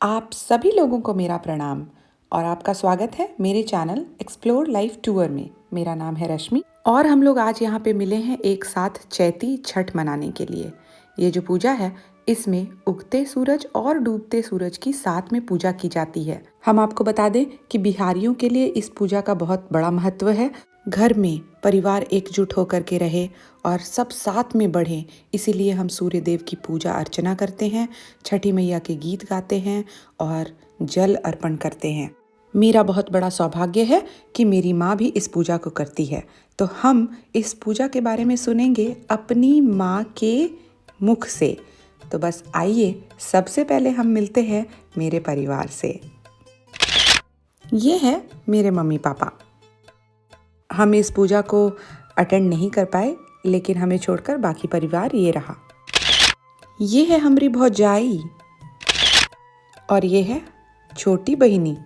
आप सभी लोगों को मेरा प्रणाम और आपका स्वागत है मेरे चैनल एक्सप्लोर लाइफ टूर में। मेरा नाम है रश्मि और हम लोग आज यहाँ पे मिले हैं एक साथ चैती छठ मनाने के लिए। ये जो पूजा है इसमें उगते सूरज और डूबते सूरज की साथ में पूजा की जाती है। हम आपको बता दें कि बिहारियों के लिए इस पूजा का बहुत बड़ा महत्व है। घर में परिवार एकजुट होकर के रहे और सब साथ में बढ़े, इसीलिए हम सूर्य देव की पूजा अर्चना करते हैं, छठी मैया के गीत गाते हैं और जल अर्पण करते हैं। मेरा बहुत बड़ा सौभाग्य है कि मेरी माँ भी इस पूजा को करती है, तो हम इस पूजा के बारे में सुनेंगे अपनी माँ के मुख से। तो बस आइए सबसे पहले हम मिलते हैं मेरे परिवार से। ये है मेरे मम्मी पापा। हम इस पूजा को अटेंड नहीं कर पाए, लेकिन हमें छोड़कर बाकी परिवार ये रहा। ये है हमारी भौजाई और ये है छोटी बहिनी।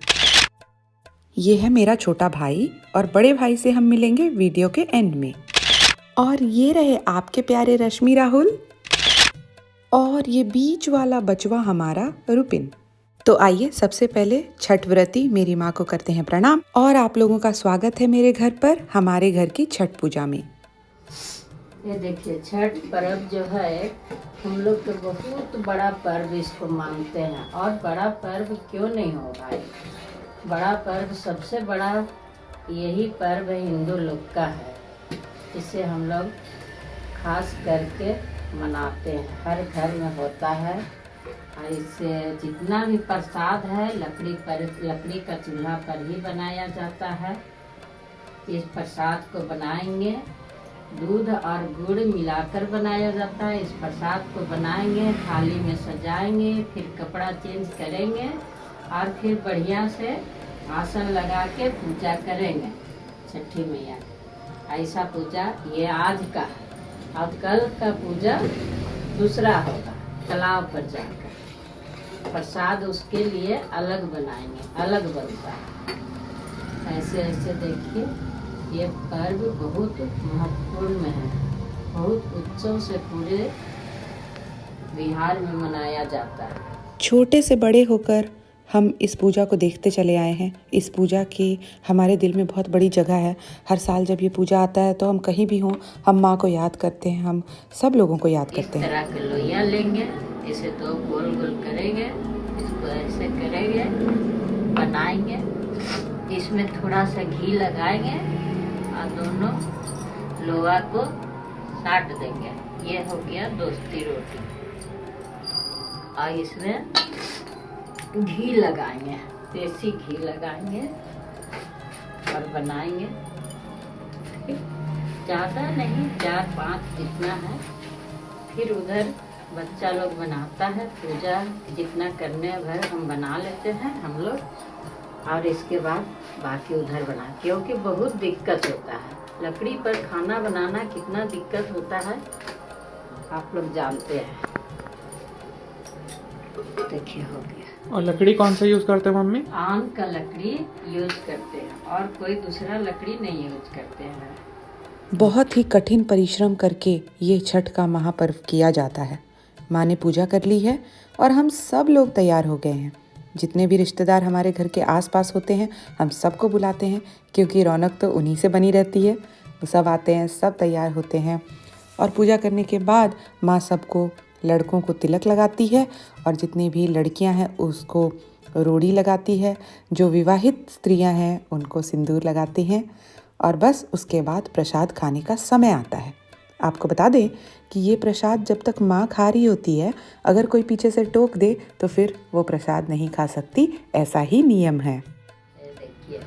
ये है मेरा छोटा भाई और बड़े भाई से हम मिलेंगे वीडियो के एंड में। और ये रहे आपके प्यारे रश्मि राहुल और ये बीच वाला बचवा हमारा रुपिन। तो आइए सबसे पहले छठ व्रती मेरी माँ को करते हैं प्रणाम और आप लोगों का स्वागत है मेरे घर पर, हमारे घर की छठ पूजा में। ये देखिए छठ पर्व जो है हम लोग तो बहुत बड़ा पर्व इसको मानते हैं। और बड़ा पर्व क्यों नहीं हो भाई, बड़ा पर्व सबसे बड़ा यही पर्व हिंदू लोग का है। इसे हम लोग खास करके मनाते हैं, हर घर में होता है। और इससे जितना भी प्रसाद है लकड़ी का चूल्हा पर ही बनाया जाता है। इस प्रसाद को बनाएंगे, दूध और गुड़ मिलाकर बनाया जाता है। इस प्रसाद को बनाएंगे, थाली में सजाएंगे, फिर कपड़ा चेंज करेंगे और फिर बढ़िया से आसन लगा के पूजा करेंगे छठी मैया। ऐसा पूजा ये आज का है और कल का पूजा दूसरा होगा, तालाब पर जाकर प्रसाद उसके लिए अलग बनाएंगे, अलग बनता है। ऐसे ऐसे देखिए ये पर्व बहुत महत्वपूर्ण है, बहुत उत्सव से पूरे बिहार में मनाया जाता है। छोटे से बड़े होकर हम इस पूजा को देखते चले आए हैं। इस पूजा की हमारे दिल में बहुत बड़ी जगह है। हर साल जब ये पूजा आता है तो हम कहीं भी हों, हम माँ को याद करते हैं, हम सब लोगों को याद करते हैं। इस तरह के लोइया लेंगे, इसे दो गोल गोल करेंगे, इसको ऐसे करेंगे, बनाएंगे, इसमें थोड़ा सा घी लगाएंगे और दोनों लोहा को साट देंगे। ये हो गया दोस्ती रोटी। और इसमें घी लगाएंगे, देसी घी लगाएंगे और बनाएंगे। ज़्यादा नहीं, 4-5 जितना है। फिर उधर बच्चा लोग बनाता है, पूजा जितना करने भर हम बना लेते हैं हम लोग। और इसके बाद बाकी उधर बना, क्योंकि बहुत दिक्कत होता है लकड़ी पर खाना बनाना, कितना दिक्कत होता है आप लोग जानते हैं। देखिए हो गया। और लकड़ी कौन सा यूज करते हैं मम्मी? आम का लकड़ी यूज करते हैं और कोई दूसरा लकड़ी नहीं यूज करते हैं। बहुत ही कठिन परिश्रम करके ये छठ का महापर्व किया जाता है। माँ ने पूजा कर ली है और हम सब लोग तैयार हो गए हैं। जितने भी रिश्तेदार हमारे घर के आसपास होते हैं हम सबको बुलाते हैं, क्योंकि रौनक तो उन्हीं से बनी रहती है। वो सब आते हैं, सब तैयार होते हैं और पूजा करने के बाद माँ सबको, लड़कों को तिलक लगाती है और जितनी भी लड़कियां हैं उसको रोड़ी लगाती है। जो विवाहित स्त्रियां हैं उनको सिंदूर लगाती हैं और बस उसके बाद प्रसाद खाने का समय आता है। आपको बता दें कि ये प्रसाद जब तक माँ खा रही होती है, अगर कोई पीछे से टोक दे तो फिर वो प्रसाद नहीं खा सकती, ऐसा ही नियम है। देखिए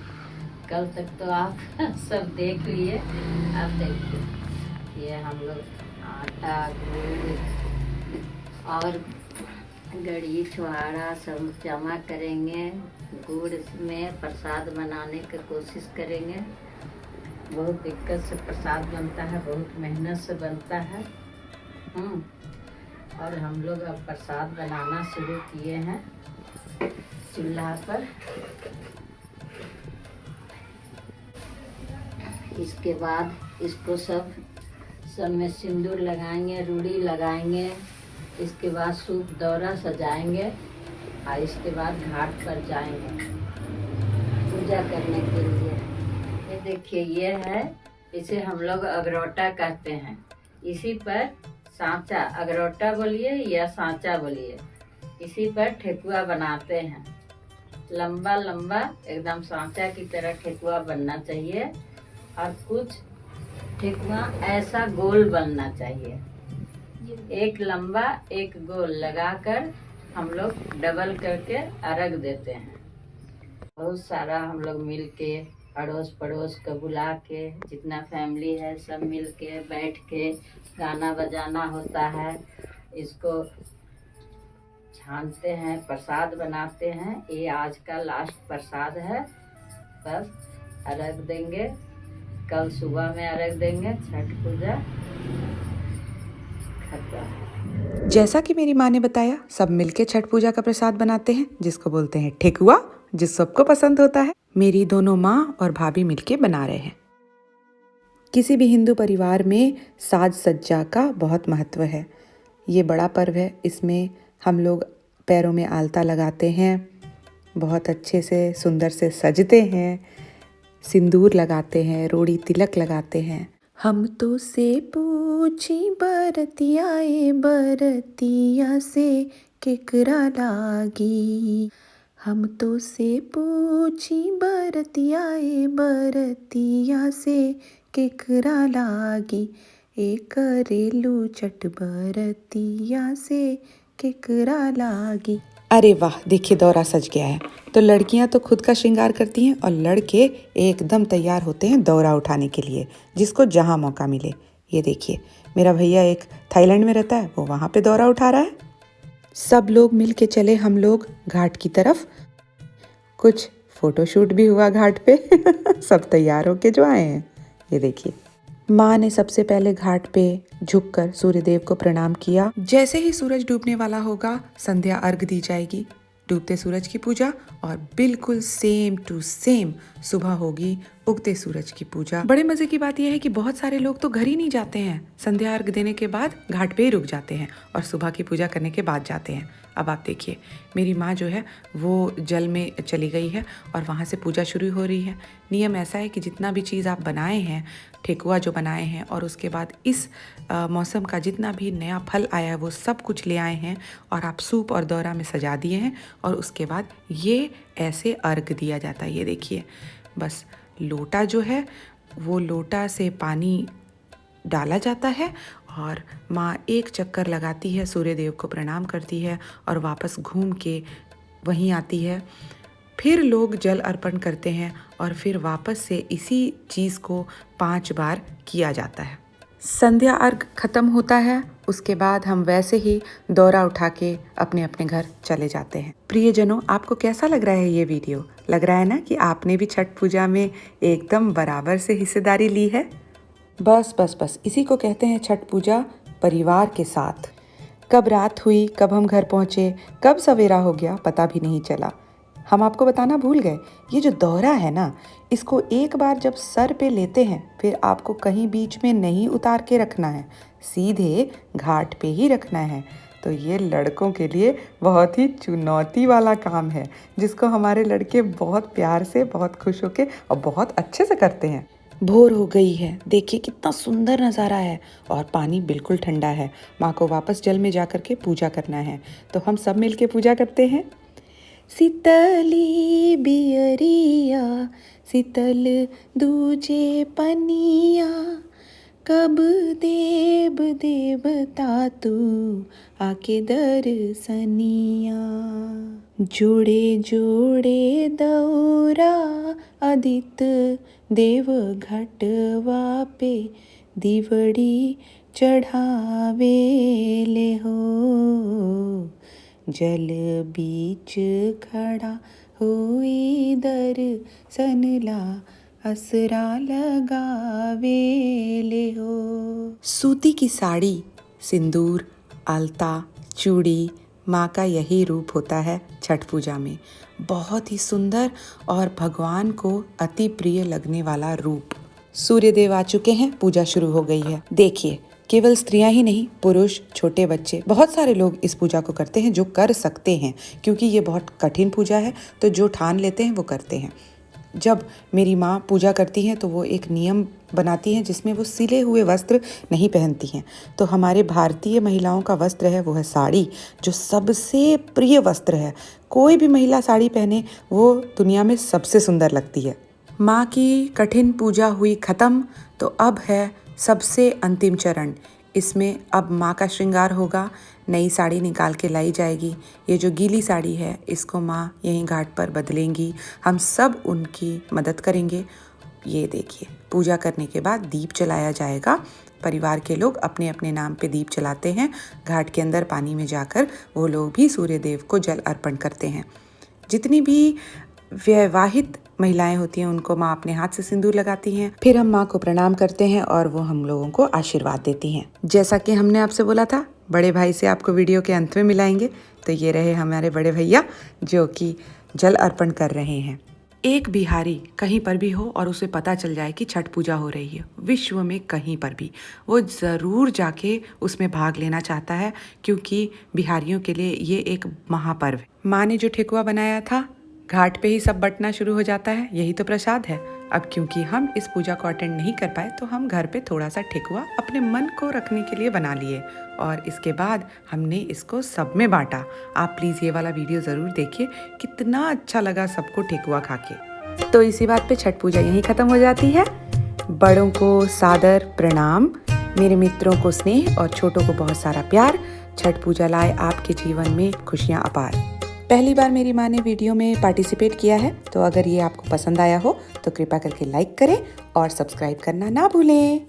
कल तक तो आप सब देख लिए, अब देखिए ये हम लोग आटा, गुड़ और गड़ी छुहारा सब जमा करेंगे। गुड़ में प्रसाद बनाने की कोशिश करेंगे। बहुत दिक्कत से प्रसाद बनता है, बहुत मेहनत से बनता है। और हम लोग अब प्रसाद बनाना शुरू किए हैं चूल्हा पर। इसके बाद इसको सब में सिंदूर लगाएंगे, रूड़ी लगाएंगे। इसके बाद सूप दौरा सजाएंगे और इसके बाद घाट पर जाएंगे पूजा करने के लिए। ये देखिए, ये है, इसे हम लोग अगरौटा कहते हैं। इसी पर सांचा, अगरौटा बोलिए या सांचा बोलिए, इसी पर ठेकुआ बनाते हैं। लंबा लंबा एकदम सांचा की तरह ठेकुआ बनना चाहिए और कुछ ठेकुआ ऐसा गोल बनना चाहिए। एक लंबा एक गोल लगाकर हम लोग डबल करके अर्घ देते हैं। बहुत सारा हम लोग मिल के अड़ोस पड़ोस को बुला के, जितना फैमिली है सब मिल के बैठ के गाना बजाना होता है। इसको छानते हैं, प्रसाद बनाते हैं। ये आज का लास्ट प्रसाद है। बस अर्घ देंगे, कल सुबह में अर्घ देंगे। छठ पूजा खत्म। जैसा कि मेरी माँ ने बताया, सब मिलके छठ पूजा का प्रसाद बनाते हैं जिसको बोलते हैं ठेकुआ, जिस सबको पसंद होता है। मेरी दोनों माँ और भाभी मिलके बना रहे हैं। किसी भी हिंदू परिवार में साज सज्जा का बहुत महत्व है। ये बड़ा पर्व है, इसमें हम लोग पैरों में आलता लगाते हैं, बहुत अच्छे से सुंदर से सजते हैं, सिंदूर लगाते हैं, रोड़ी तिलक लगाते हैं। हम तो से पूछी बरतियाए बरतिया से केकरा लागी। हम तो से पूछी बरतियाए बरतिया से केकरा लागी। ए करेलू चट बरतिया से केकरा लागी। अरे वाह, देखिए दौरा सज गया है। तो लड़कियां तो खुद का श्रृंगार करती हैं और लड़के एकदम तैयार होते हैं दौरा उठाने के लिए, जिसको जहां मौका मिले। ये देखिए, मेरा भैया एक थाईलैंड में रहता है, वो वहां पे दौरा उठा रहा है। सब लोग मिल के चले हम लोग घाट की तरफ। कुछ फोटोशूट भी हुआ घाट पे सब तैयार होके जो आए हैं। ये देखिए, माँ ने सबसे पहले घाट पे झुककर सूर्यदेव को प्रणाम किया। जैसे ही सूरज डूबने वाला होगा, संध्या अर्घ दी जाएगी, डूबते सूरज की पूजा, और बिल्कुल सेम टू सेम सुबह होगी उगते सूरज की पूजा। बड़े मजे की बात यह है कि बहुत सारे लोग तो घर ही नहीं जाते हैं, संध्या अर्घ देने के बाद घाट पे ही रुक जाते हैं और सुबह की पूजा करने के बाद जाते हैं। अब आप देखिए, मेरी माँ जो है वो जल में चली गई है और वहाँ से पूजा शुरू हो रही है। नियम ऐसा है कि जितना भी चीज़ आप बनाए हैं, ठेकुआ जो बनाए हैं, और उसके बाद इस मौसम का जितना भी नया फल आया है वो सब कुछ ले आए हैं और आप सूप और दौरा में सजा दिए हैं, और उसके बाद ये ऐसे अर्घ दिया जाता है। ये देखिए, बस लोटा जो है वो लोटा से पानी डाला जाता है और माँ एक चक्कर लगाती है, सूर्यदेव को प्रणाम करती है और वापस घूम के वहीं आती है। फिर लोग जल अर्पण करते हैं और फिर वापस से इसी चीज़ को 5 बार किया जाता है। संध्या अर्घ खत्म होता है, उसके बाद हम वैसे ही दौरा उठा के अपने अपने घर चले जाते हैं। प्रियजनों, आपको कैसा लग रहा है ये वीडियो? लग रहा है ना कि आपने भी छठ पूजा में एकदम बराबर से हिस्सेदारी ली है? बस बस बस, इसी को कहते हैं छठ पूजा परिवार के साथ। कब रात हुई, कब हम घर पहुँचे, कब सवेरा हो गया, पता भी नहीं चला। हम आपको बताना भूल गए, ये जो दौरा है ना, इसको एक बार जब सर पे लेते हैं, फिर आपको कहीं बीच में नहीं उतार के रखना है, सीधे घाट पे ही रखना है। तो ये लड़कों के लिए बहुत ही चुनौती वाला काम है, जिसको हमारे लड़के बहुत प्यार से, बहुत खुश होके और बहुत अच्छे से करते हैं। भोर हो गई है, देखिए कितना सुंदर नज़ारा है और पानी बिल्कुल ठंडा है। माँ को वापस जल में जा कर के पूजा करना है, तो हम सब मिल के पूजा करते हैं। शीतली बियरिया शीतल दूजे पनिया, कब देव देवता तू आके दर्शनिया। जोड़े जोड़े दौरा आदित्य देव घटवा पे दिवड़ी चढ़ावे ले हो। जल बीच खड़ा हुई दर्शन ला असरा लगावे ले हो। सूती की साड़ी, सिंदूर, आलता, चूड़ी, माँ का यही रूप होता है छठ पूजा में। बहुत ही सुंदर और भगवान को अति प्रिय लगने वाला रूप। सूर्यदेव आ चुके हैं, पूजा शुरू हो गई है। देखिए केवल स्त्रियां ही नहीं, पुरुष, छोटे बच्चे, बहुत सारे लोग इस पूजा को करते हैं जो कर सकते हैं, क्योंकि ये बहुत कठिन पूजा है। तो जो ठान लेते हैं वो करते हैं। जब मेरी माँ पूजा करती हैं तो वो एक नियम बनाती हैं जिसमें वो सिले हुए वस्त्र नहीं पहनती हैं। तो हमारे भारतीय महिलाओं का वस्त्र है वो है साड़ी, जो सबसे प्रिय वस्त्र है। कोई भी महिला साड़ी पहने वो दुनिया में सबसे सुंदर लगती है। माँ की कठिन पूजा हुई खत्म, तो अब है सबसे अंतिम चरण। इसमें अब माँ का श्रृंगार होगा, नई साड़ी निकाल के लाई जाएगी। ये जो गीली साड़ी है इसको माँ यहीं घाट पर बदलेंगी। हम सब उनकी मदद करेंगे। ये देखिए, पूजा करने के बाद दीप जलाया जाएगा। परिवार के लोग अपने अपने नाम पे दीप जलाते हैं। घाट के अंदर पानी में जाकर वो लोग भी सूर्य देव को जल अर्पण करते हैं। जितनी भी विवाहित महिलाएं होती हैं उनको माँ अपने हाथ से सिंदूर लगाती हैं। फिर हम माँ को प्रणाम करते हैं और वो हम लोगों को आशीर्वाद देती हैं। जैसा कि हमने आपसे बोला था, बड़े भाई से आपको वीडियो के अंत में मिलाएंगे। तो ये रहे हमारे बड़े भैया जो कि जल अर्पण कर रहे हैं। एक बिहारी कहीं पर भी हो और उसे पता चल जाए कि छठ पूजा हो रही है, विश्व में कहीं पर भी, वो ज़रूर जाके उसमें भाग लेना चाहता है, क्योंकि बिहारियों के लिए ये एक महापर्व है। माँ ने जो ठेकुआ बनाया था, घाट पे ही सब बंटना शुरू हो जाता है। यही तो प्रसाद है। अब क्योंकि हम इस पूजा को अटेंड नहीं कर पाए तो हम घर पे थोड़ा सा ठेकुआ अपने मन को रखने के लिए बना लिए और इसके बाद हमने इसको सब में बांटा। आप प्लीज़ ये वाला वीडियो ज़रूर देखिए, कितना अच्छा लगा सबको ठेकुआ खा के। तो इसी बात पे छठ पूजा यहीं ख़त्म हो जाती है। बड़ों को सादर प्रणाम, मेरे मित्रों को स्नेह और छोटों को बहुत सारा प्यार। छठ पूजा लाए आपके जीवन में खुशियाँ अपार। पहली बार मेरी माँ ने वीडियो में पार्टिसिपेट किया है, तो अगर ये आपको पसंद आया हो तो कृपया करके लाइक करें और सब्सक्राइब करना ना भूलें।